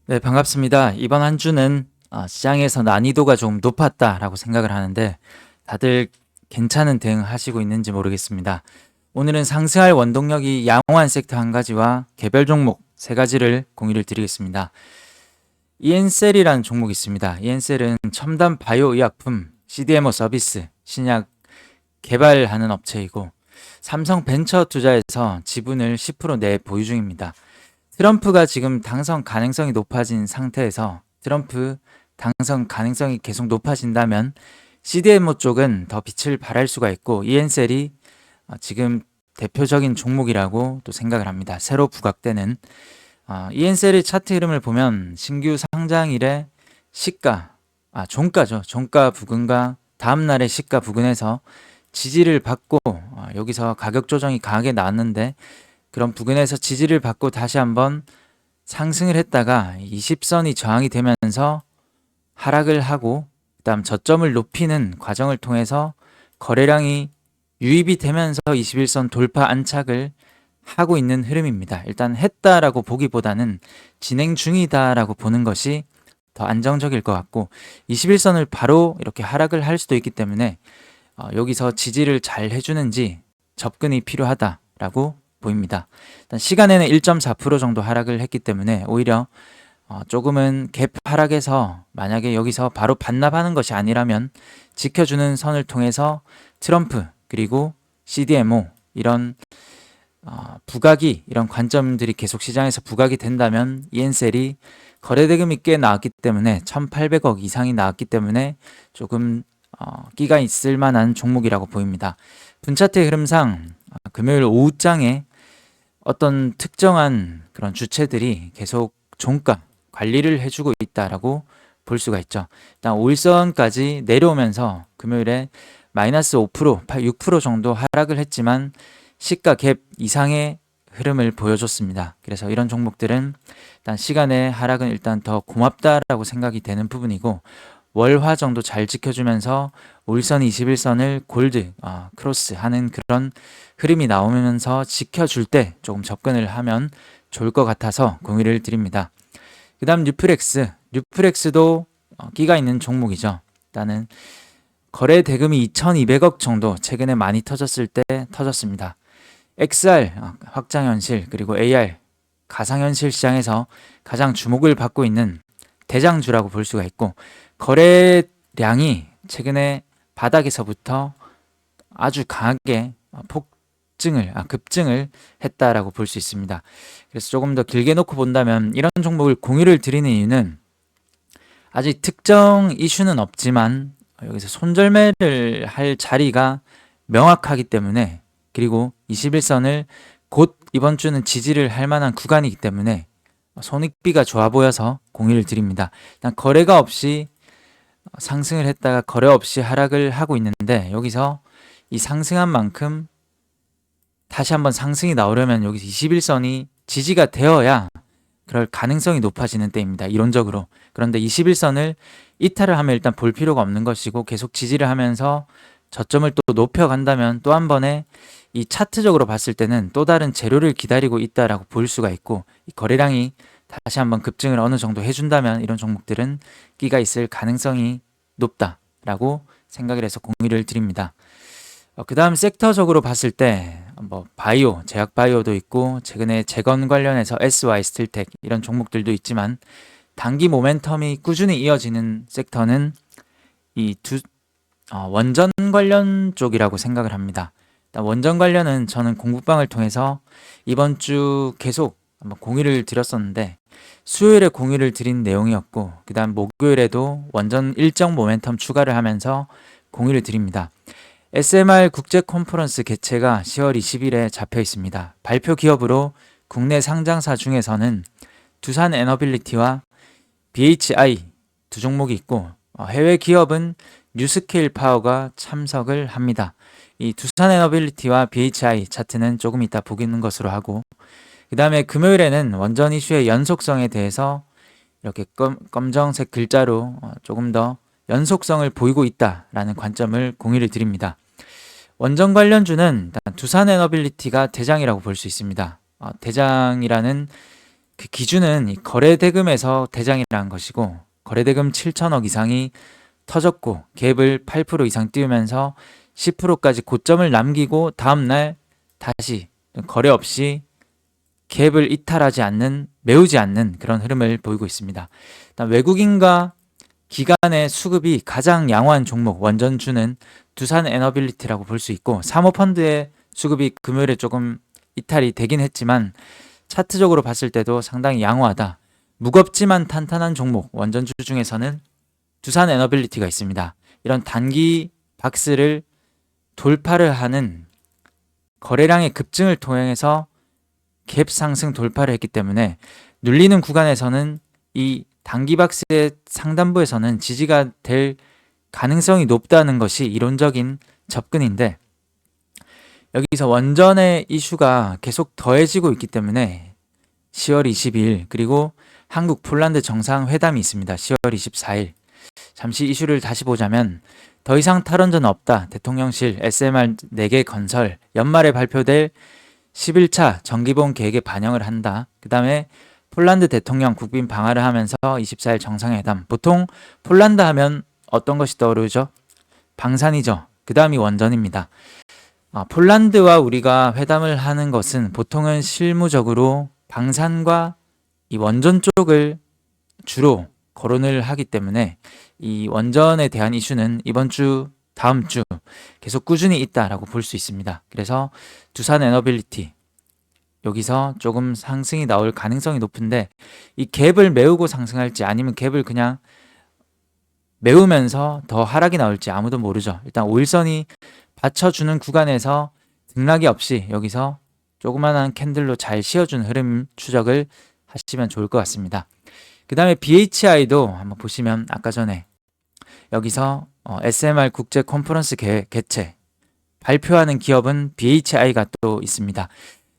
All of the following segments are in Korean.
네, 반갑습니다. 이번 한 주는 시장에서 난이도가 좀 높았다라고 생각을 하는데 다들 괜찮은 대응 하시고 있는지 모르겠습니다. 오늘은 상승할 원동력이 양호한 섹터 한 가지와 개별 종목 세 가지를 공유를 드리겠습니다. 이엔셀이라는 종목이 있습니다. 이엔셀은 첨단 바이오 의약품, CDMO 서비스, 신약 개발하는 업체이고 삼성 벤처 투자에서 지분을 10% 내 보유 중입니다. 트럼프가 지금 당선 가능성이 높아진 상태에서 트럼프 당선 가능성이 계속 높아진다면 CDMO 쪽은 더 빛을 발할 수가 있고 이엔셀이 지금 대표적인 종목이라고 또 생각을 합니다. 새로 부각되는 이엔셀의 차트 흐름을 보면 신규 상장 이래 시가, 종가죠. 종가 부근과 다음날의 시가 부근에서 지지를 받고 여기서 가격 조정이 강하게 나왔는데 그런 부근에서 지지를 받고 다시 한번 상승을 했다가 20선이 저항이 되면서 하락을 하고 그다음 저점을 높이는 과정을 통해서 거래량이 유입이 되면서 21선 돌파 안착을 하고 있는 흐름입니다. 일단 했다라고 보기보다는 진행 중이다라고 보는 것이 더 안정적일 것 같고 21선을 바로 이렇게 하락을 할 수도 있기 때문에 여기서 지지를 잘 해주는지 접근이 필요하다라고 보입니다. 일단 시간에는 1.4% 정도 하락을 했기 때문에 오히려 조금은 갭 하락에서 만약에 여기서 바로 반납하는 것이 아니라면 지켜주는 선을 통해서 트럼프 그리고 CDMO 이런 부각이 이런 관점들이 계속 시장에서 부각이 된다면 이엔셀이 거래대금이 꽤 나왔기 때문에 1,800억 이상이 나왔기 때문에 조금 끼가 있을 만한 종목이라고 보입니다. 분차트의 흐름상 금요일 오후장에 어떤 특정한 그런 주체들이 계속 종가 관리를 해주고 있다라고 볼 수가 있죠. 일단 5일선까지 내려오면서 금요일에 마이너스 5%, 6% 정도 하락을 했지만 시가 갭 이상의 흐름을 보여줬습니다. 그래서 이런 종목들은 일단 시간의 하락은 일단 더 고맙다라고 생각이 되는 부분이고 월화 정도 잘 지켜주면서 5일선, 21선을 골드, 크로스 하는 그런 흐름이 나오면서 지켜줄 때 조금 접근을 하면 좋을 것 같아서 공유를 드립니다. 그 다음 뉴프렉스도 끼가 있는 종목이죠. 일단은 거래 대금이 2,200억 정도 최근에 많이 터졌을 때 터졌습니다. XR, 확장현실, 그리고 AR, 가상현실 시장에서 가장 주목을 받고 있는 대장주라고 볼 수가 있고 거래량이 최근에 바닥에서부터 아주 강하게 급증을 했다라고 볼 수 있습니다. 그래서 조금 더 길게 놓고 본다면 이런 종목을 공유를 드리는 이유는 아직 특정 이슈는 없지만 여기서 손절매를 할 자리가 명확하기 때문에 그리고 21선을 곧 이번 주는 지지를 할 만한 구간이기 때문에 손익비가 좋아 보여서 공유를 드립니다. 일단 거래가 없이 상승을 했다가 거래 없이 하락을 하고 있는데 여기서 이 상승한 만큼 다시 한번 상승이 나오려면 여기서 21선이 지지가 되어야 그럴 가능성이 높아지는 때입니다. 이론적으로. 그런데 21선을 이탈을 하면 일단 볼 필요가 없는 것이고 계속 지지를 하면서 저점을 또 높여간다면 또 한 번에 이 차트적으로 봤을 때는 또 다른 재료를 기다리고 있다라고 볼 수가 있고 이 거래량이 다시 한번 급증을 어느 정도 해준다면 이런 종목들은 끼가 있을 가능성이 높다라고 생각을 해서 공유를 드립니다. 그 다음 섹터적으로 봤을 때 뭐 바이오, 제약 바이오도 있고 최근에 재건 관련해서 SY 스틸텍 이런 종목들도 있지만 단기 모멘텀이 꾸준히 이어지는 섹터는 이 원전 관련 쪽이라고 생각을 합니다. 원전 관련은 저는 공부방을 통해서 이번 주 계속 한번 공유를 드렸었는데 수요일에 공유를 드린 내용이었고 그 다음 목요일에도 원전 일정 모멘텀 추가를 하면서 공유를 드립니다. SMR 국제 컨퍼런스 개최가 10월 20일에 잡혀 있습니다. 발표 기업으로 국내 상장사 중에서는 두산 에너빌리티와 BHI 두 종목이 있고 해외 기업은 뉴스케일 파워가 참석을 합니다. 이 두산 에너빌리티와 BHI 차트는 조금 이따 보기는 것으로 하고 그 다음에 금요일에는 원전 이슈의 연속성에 대해서 이렇게 검정색 글자로 조금 더 연속성을 보이고 있다라는 관점을 공유를 드립니다. 원전 관련주는 두산 에너빌리티가 대장이라고 볼 수 있습니다. 대장이라는 그 기준은 이 거래대금에서 대장이라는 것이고, 거래대금 7천억 이상이 터졌고 갭을 8% 이상 띄우면서 10%까지 고점을 남기고 다음날 다시 거래 없이 갭을 이탈하지 않는, 메우지 않는 그런 흐름을 보이고 있습니다. 일단 외국인과 기관의 수급이 가장 양호한 종목 원전주는 두산 에너빌리티라고 볼 수 있고, 사모펀드의 수급이 금요일에 조금 이탈이 되긴 했지만 차트적으로 봤을 때도 상당히 양호하다. 무겁지만 탄탄한 종목 원전주 중에서는 두산 에너빌리티가 있습니다. 이런 단기 박스를 돌파를 하는 거래량의 급증을 통해서 갭 상승 돌파를 했기 때문에 눌리는 구간에서는 이 단기 박스의 상단부에서는 지지가 될 가능성이 높다는 것이 이론적인 접근인데, 여기서 원전의 이슈가 계속 더해지고 있기 때문에 10월 22일 그리고 한국 폴란드 정상회담이 있습니다. 10월 24일. 잠시 이슈를 다시 보자면 더 이상 탈원전 없다. 대통령실 SMR 4개 건설 연말에 발표될 11차 정기본 계획에 반영을 한다. 그 다음에 폴란드 대통령 국빈 방한을 하면서 24일 정상회담. 보통 폴란드 하면 어떤 것이 떠오르죠? 방산이죠. 그 다음이 원전입니다. 폴란드와 우리가 회담을 하는 것은 보통은 실무적으로 방산과 이 원전 쪽을 주로 거론을 하기 때문에 이 원전에 대한 이슈는 이번 주, 다음 주 계속 꾸준히 있다라고 볼 수 있습니다. 그래서 두산 에너빌리티 여기서 조금 상승이 나올 가능성이 높은데, 이 갭을 메우고 상승할지 아니면 갭을 그냥 메우면서 더 하락이 나올지 아무도 모르죠. 일단 5일선이 받쳐주는 구간에서 등락이 없이 여기서 조그만한 캔들로 잘 씌워준 흐름 추적을 하시면 좋을 것 같습니다. 그 다음에 BHI도 한번 보시면 아까 전에 여기서 SMR 국제 컨퍼런스 개최 발표하는 기업은 BHI가 또 있습니다.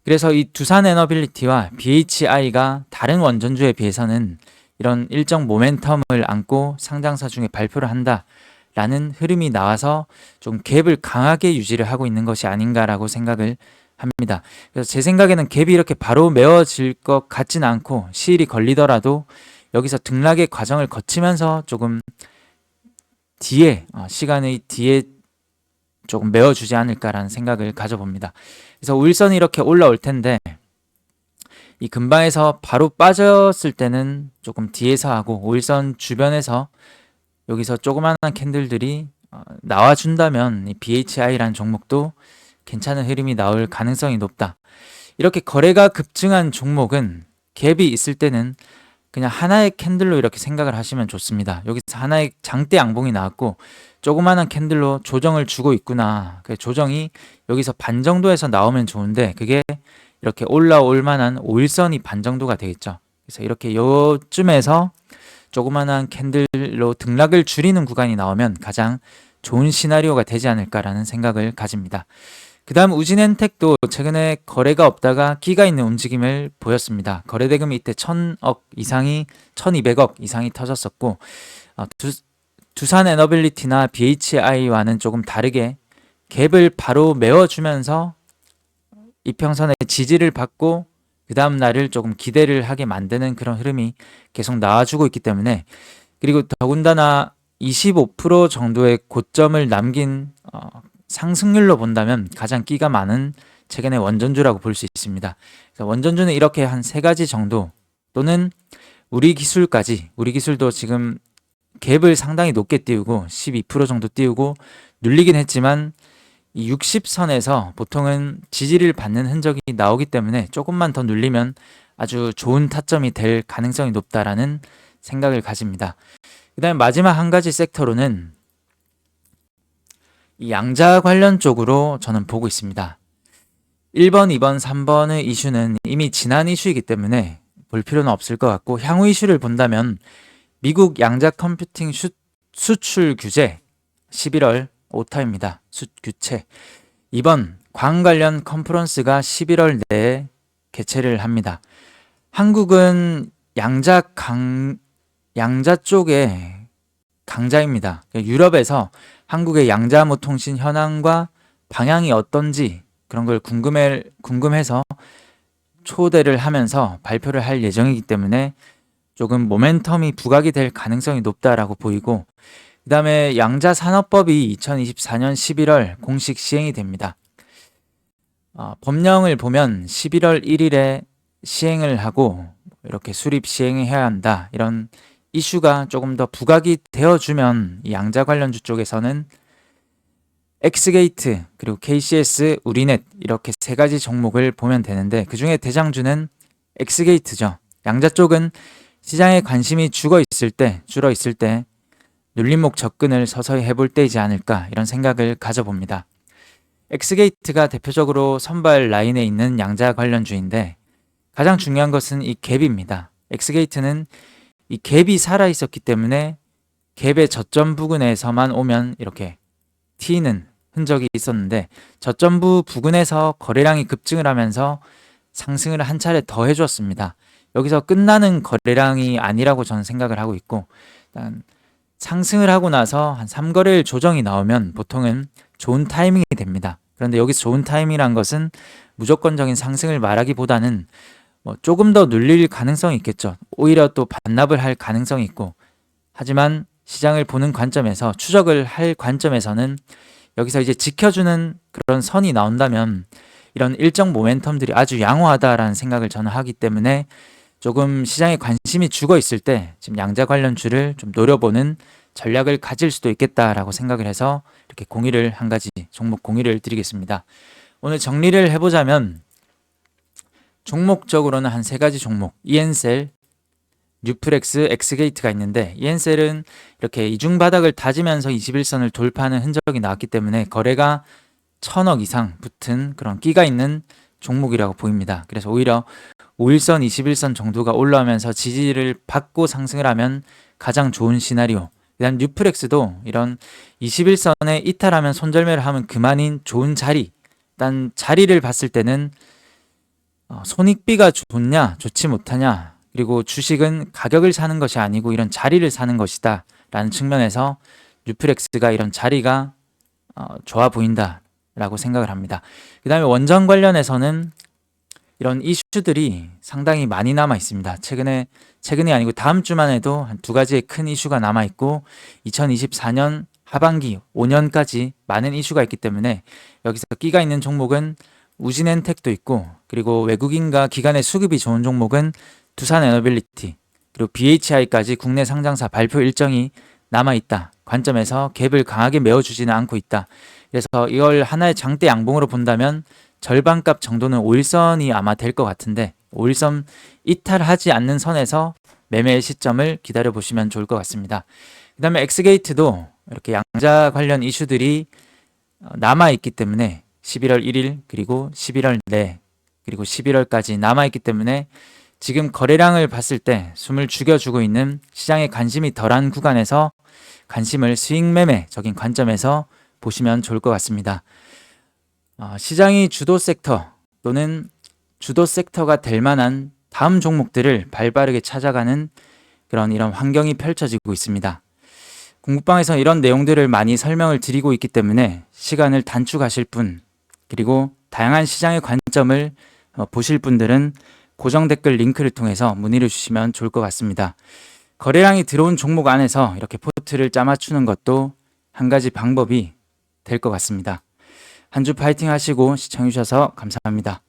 그래서 이 두산 에너빌리티와 BHI가 다른 원전주에 비해서는 이런 일정 모멘텀을 안고 상장사 중에 발표를 한다라는 흐름이 나와서 좀 갭을 강하게 유지를 하고 있는 것이 아닌가라고 생각을 합니다. 그래서 제 생각에는 갭이 이렇게 바로 메워질 것 같진 않고 시일이 걸리더라도 여기서 등락의 과정을 거치면서 조금 뒤에 시간의 뒤에 조금 메워주지 않을까라는 생각을 가져봅니다. 그래서 5일선이 이렇게 올라올 텐데 이 근방에서 바로 빠졌을 때는 조금 뒤에서 하고 5일선 주변에서 여기서 조그마한 캔들들이 나와준다면 이 BHI라는 종목도 괜찮은 흐름이 나올 가능성이 높다. 이렇게 거래가 급증한 종목은 갭이 있을 때는 그냥 하나의 캔들로 이렇게 생각을 하시면 좋습니다. 여기서 하나의 장대 양봉이 나왔고 조그마한 캔들로 조정을 주고 있구나. 그 조정이 여기서 반 정도에서 나오면 좋은데 그게 이렇게 올라올 만한 5일선이 반 정도가 되겠죠. 그래서 이렇게 요쯤에서 조그마한 캔들로 등락을 줄이는 구간이 나오면 가장 좋은 시나리오가 되지 않을까라는 생각을 가집니다. 그 다음 우진엔텍도 최근에 거래가 없다가 끼가 있는 움직임을 보였습니다. 거래대금이 이때 1000억 이상이 1200억 이상이 터졌었고 두산 에너빌리티나 BHI와는 조금 다르게 갭을 바로 메워주면서 이평선의 지지를 받고 그 다음 날을 조금 기대를 하게 만드는 그런 흐름이 계속 나와주고 있기 때문에, 그리고 더군다나 25% 정도의 고점을 남긴 상승률로 본다면 가장 끼가 많은 최근의 원전주라고 볼 수 있습니다. 그래서 원전주는 이렇게 한 3가지 정도 또는 우리 기술도 지금 갭을 상당히 높게 띄우고 12% 정도 띄우고 눌리긴 했지만 이 60선에서 보통은 지지를 받는 흔적이 나오기 때문에 조금만 더 눌리면 아주 좋은 타점이 될 가능성이 높다라는 생각을 가집니다. 그 다음에 마지막 한 가지 섹터로는 이 양자 관련 쪽으로 저는 보고 있습니다. 1번, 2번, 3번의 이슈는 이미 지난 이슈이기 때문에 볼 필요는 없을 것 같고, 향후 이슈를 본다면 미국 양자 컴퓨팅 수출 규제 11월 오타입니다. 규체. 이번 광 관련 컨퍼런스가 11월 내에 개최를 합니다. 한국은 양자 쪽에 강자입니다. 유럽에서 한국의 양자무 통신 현황과 방향이 어떤지 그런 걸 궁금해서 초대를 하면서 발표를 할 예정이기 때문에 조금 모멘텀이 부각이 될 가능성이 높다라고 보이고, 그 다음에 양자산업법이 2024년 11월 공식 시행이 됩니다. 법령을 보면 11월 1일에 시행을 하고 이렇게 수립 시행해야 한다, 이런 이슈가 조금 더 부각이 되어주면 이 양자 관련주 쪽에서는 엑스게이트 그리고 KCS, 우리넷 이렇게 세 가지 종목을 보면 되는데, 그 중에 대장주는 엑스게이트죠. 양자 쪽은 시장에 관심이 줄어 있을 때 눌림목 접근을 서서히 해볼 때이지 않을까, 이런 생각을 가져봅니다. 엑스게이트가 대표적으로 선발 라인에 있는 양자 관련주인데, 가장 중요한 것은 이 갭입니다. 엑스게이트는 이 갭이 살아 있었기 때문에 갭의 저점 부근에서만 오면 이렇게 튀는 흔적이 있었는데, 저점부 부근에서 거래량이 급증을 하면서 상승을 한 차례 더 해주었습니다. 여기서 끝나는 거래량이 아니라고 저는 생각을 하고 있고, 일단 상승을 하고 나서 한 3거래일 조정이 나오면 보통은 좋은 타이밍이 됩니다. 그런데 여기서 좋은 타이밍이란 것은 무조건적인 상승을 말하기보다는 조금 더 눌릴 가능성이 있겠죠. 오히려 또 반납을 할 가능성이 있고, 하지만 시장을 보는 관점에서, 추적을 할 관점에서는 여기서 이제 지켜주는 그런 선이 나온다면 이런 일정 모멘텀들이 아주 양호하다라는 생각을 저는 하기 때문에, 조금 시장에 관심이 죽어 있을 때 지금 양자 관련주를 좀 노려보는 전략을 가질 수도 있겠다라고 생각을 해서 이렇게 공유를, 한 가지 종목 공유를 드리겠습니다. 오늘 정리를 해보자면 종목적으로는 한 세 가지 종목, 이엔셀, 뉴프렉스, 엑스게이트가 있는데, 이엔셀은 이렇게 이중 바닥을 다지면서 21선을 돌파하는 흔적이 나왔기 때문에 거래가 1000억 이상 붙은 그런 끼가 있는 종목이라고 보입니다. 그래서 오히려 5일선, 21선 정도가 올라오면서 지지를 받고 상승을 하면 가장 좋은 시나리오. 그다음 뉴프렉스도 이런 21선에 이탈하면, 손절매를 하면 그만인 좋은 자리. 일단 자리를 봤을 때는 손익비가 좋냐 좋지 못하냐, 그리고 주식은 가격을 사는 것이 아니고 이런 자리를 사는 것이다 라는 측면에서 뉴프렉스가 이런 자리가 좋아 보인다 라고 생각을 합니다. 그 다음에 원전 관련해서는 이런 이슈들이 상당히 많이 남아 있습니다. 최근이 아니고 다음 주만 해도 한 두 가지의 큰 이슈가 남아 있고, 2024년 하반기 5년까지 많은 이슈가 있기 때문에 여기서 끼가 있는 종목은 우진엔텍도 있고, 그리고 외국인과 기관의 수급이 좋은 종목은 두산에너빌리티, 그리고 BHI까지 국내 상장사 발표 일정이 남아있다 관점에서 갭을 강하게 메워주지는 않고 있다. 그래서 이걸 하나의 장대 양봉으로 본다면 절반값 정도는 5일선이 아마 될 것 같은데, 5일선 이탈하지 않는 선에서 매매의 시점을 기다려 보시면 좋을 것 같습니다. 그 다음에 엑스게이트도 이렇게 양자 관련 이슈들이 남아있기 때문에 11월 1일 그리고 11월 내 그리고 11월까지 남아있기 때문에 지금 거래량을 봤을 때 숨을 죽여주고 있는, 시장에 관심이 덜한 구간에서 관심을 스윙 매매적인 관점에서 보시면 좋을 것 같습니다. 시장이 주도 섹터 또는 주도 섹터가 될 만한 다음 종목들을 발빠르게 찾아가는 이런 환경이 펼쳐지고 있습니다. 공부방에서 이런 내용들을 많이 설명을 드리고 있기 때문에 시간을 단축하실 분, 그리고 다양한 시장의 관점을 보실 분들은 고정 댓글 링크를 통해서 문의를 주시면 좋을 것 같습니다. 거래량이 들어온 종목 안에서 이렇게 포트를 짜맞추는 것도 한 가지 방법이 될 것 같습니다. 한 주 파이팅 하시고 시청해 주셔서 감사합니다.